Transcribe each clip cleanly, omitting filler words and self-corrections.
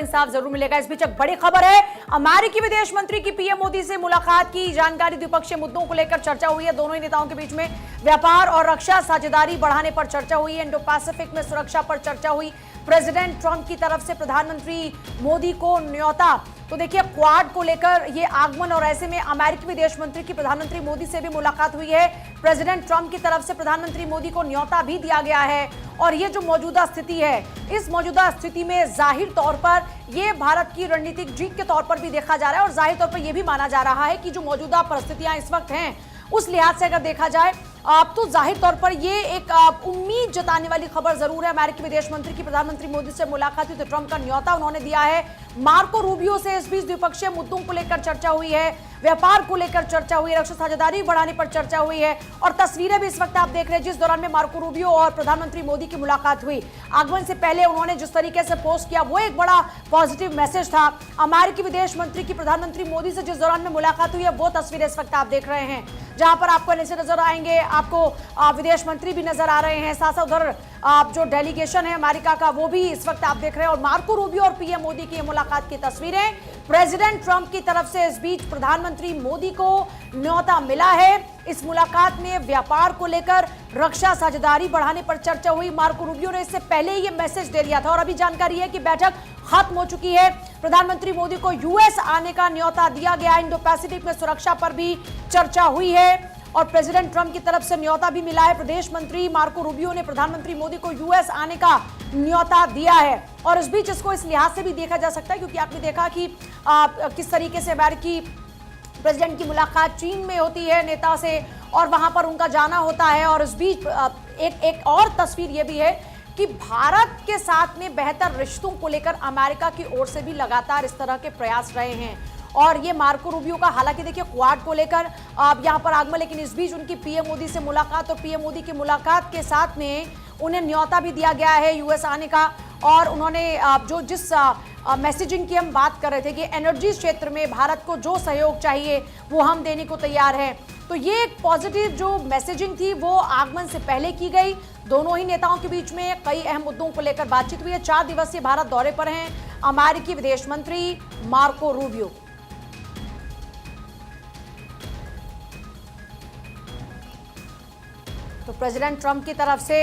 इंसाफ जरूर मिलेगा। इस बीच एक बड़ी खबर है, अमेरिकी विदेश मंत्री की पीएम मोदी से मुलाकात की जानकारी। द्विपक्षीय मुद्दों को लेकर चर्चा हुई है। दोनों ही नेताओं के बीच में व्यापार और रक्षा साझेदारी बढ़ाने पर चर्चा हुई है। इंडो पैसिफिक में सुरक्षा पर चर्चा हुई। प्रेसिडेंट ट्रंप की तरफ से प्रधानमंत्री मोदी को न्योता। तो देखिए, क्वाड को लेकर ये आगमन, और ऐसे में अमेरिकी विदेश मंत्री की प्रधानमंत्री मोदी से भी मुलाकात हुई है। प्रेसिडेंट ट्रंप की तरफ से प्रधानमंत्री मोदी को न्योता भी दिया गया है। और ये जो मौजूदा स्थिति है, इस मौजूदा स्थिति में जाहिर तौर पर ये भारत की रणनीतिक जीत के तौर पर भी देखा जा रहा है, और जाहिर तौर पर यह भी माना जा रहा है कि जो मौजूदा परिस्थितियां इस वक्त हैं, उस लिहाज से अगर देखा जाए तो जाहिर तौर पर ये एक उम्मीद जताने वाली खबर जरूर है। अमेरिकी विदेश मंत्री की प्रधानमंत्री मोदी से मुलाकात हुई तो ट्रंप का न्योता उन्होंने दिया है। मार्को रूबियो से इस बीच द्विपक्षीय मुद्दों को लेकर चर्चा हुई है, व्यापार को लेकर चर्चा हुई है, रक्षा साझेदारी बढ़ाने पर चर्चा हुई है। और तस्वीरें भी इस वक्त आप देख रहे हैं जिस दौरान में मार्को रूबियो और प्रधानमंत्री मोदी की मुलाकात हुई। आगमन से पहले उन्होंने जिस तरीके से पोस्ट किया वो एक बड़ा पॉजिटिव मैसेज था। अमेरिकी विदेश मंत्री की प्रधानमंत्री मोदी से जिस दौरान में मुलाकात हुई है वो तस्वीरें इस वक्त आप देख रहे हैं, जहां पर आपको नीचे नजर आएंगे, आपको विदेश मंत्री भी नजर आ रहे हैं, साथ साथ उधर जो डेलीगेशन है अमेरिका का वो भी इस वक्त आप देख रहे हैं। और मार्को रूबियो और पीएम मोदी की मुलाकात की तस्वीरें, प्रेसिडेंट ट्रंप की तरफ से इस बीच प्रधानमंत्री मोदी को न्योता मिला है। इस मुलाकात में व्यापार को लेकर रक्षा साझेदारी बढ़ाने पर चर्चा हुई। मार्को रूबियो ने इससे पहले ये मैसेज दे दिया था, और अभी जानकारी है कि बैठक खत्म हो चुकी है। प्रधानमंत्री मोदी को यूएस आने का न्योता दिया गया। इंडो पैसिफिक में सुरक्षा पर भी चर्चा हुई है, और प्रेसिडेंट ट्रंप की तरफ से न्योता भी मिला है। प्रदेश मंत्री मार्को रूबियो ने प्रधानमंत्री मोदी को यूएस आने का न्योता दिया है। और इस बीच इसको इस लिहाज से भी देखा जा सकता है क्योंकि आपने देखा कि किस तरीके से अमेरिकी प्रेसिडेंट की मुलाकात चीन में होती है नेता से, और वहां पर उनका जाना होता है। और इस बीच एक और तस्वीर ये भी है कि भारत के साथ में बेहतर रिश्तों को लेकर अमेरिका की ओर से भी लगातार इस तरह के प्रयास रहे हैं। और ये मार्को रूबियो का हालांकि देखिए क्वाड को लेकर यहां पर आगमन, लेकिन इस बीच उनकी पीएम मोदी से मुलाकात, और पीएम मोदी की मुलाकात के साथ में उन्हें न्योता भी दिया गया है यूएस आने का। और उन्होंने जिस मैसेजिंग की हम बात कर रहे थे कि एनर्जी क्षेत्र में भारत को जो सहयोग चाहिए वो हम देने को तैयार हैं, तो ये एक पॉजिटिव जो मैसेजिंग थी वो आगमन से पहले की गई। दोनों ही नेताओं के बीच में कई अहम मुद्दों को लेकर बातचीत हुई है। 4 दिवसीय भारत दौरे पर हैं अमेरिकी विदेश मंत्री मार्को रूबियो। तो प्रेसिडेंट ट्रंप की तरफ से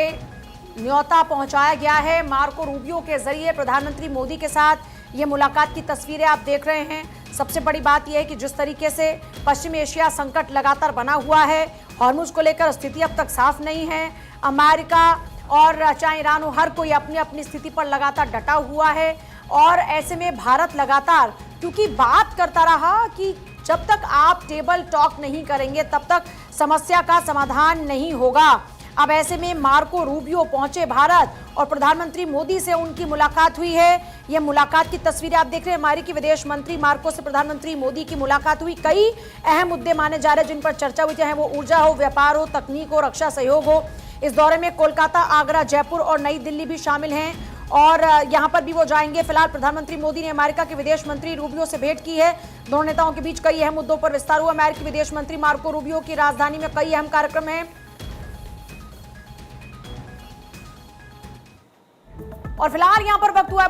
न्योता पहुंचाया गया है। मार्को रूबियो के जरिए प्रधानमंत्री मोदी के साथ ये मुलाकात की तस्वीरें आप देख रहे हैं। सबसे बड़ी बात यह है कि जिस तरीके से पश्चिम एशिया संकट लगातार बना हुआ है, हॉर्मुज को लेकर स्थिति अब तक साफ नहीं है। अमेरिका और चाहे ईरान हो, हर कोई अपनी अपनी स्थिति पर लगातार डटा हुआ है। और ऐसे में भारत लगातार क्योंकि बात करता रहा कि जब तक आप टेबल टॉक नहीं करेंगे तब तक समस्या का समाधान नहीं होगा। अब ऐसे में मार्को रूबियो पहुंचे भारत, और प्रधानमंत्री मोदी से उनकी मुलाकात हुई है। यह मुलाकात की तस्वीरें आप देख रहे हैं। अमेरिकी विदेश मंत्री मार्को से प्रधानमंत्री मोदी की मुलाकात हुई। कई अहम मुद्दे माने जा रहे हैं जिन पर चर्चा हुई, चाहे वो ऊर्जा हो, व्यापार हो, तकनीक हो, रक्षा सहयोग हो। इस दौरे में कोलकाता, आगरा, जयपुर और नई दिल्ली भी शामिल हैं, और यहां पर भी वो जाएंगे। फिलहाल प्रधानमंत्री मोदी ने अमेरिका के विदेश मंत्री रूबियो से भेंट की है। दोनों नेताओं के बीच कई अहम मुद्दों पर विस्तार हुआ। अमेरिकी विदेश मंत्री मार्को रूबियो की राजधानी में कई अहम कार्यक्रम हैं, और फिलहाल यहां पर वक्त हुआ है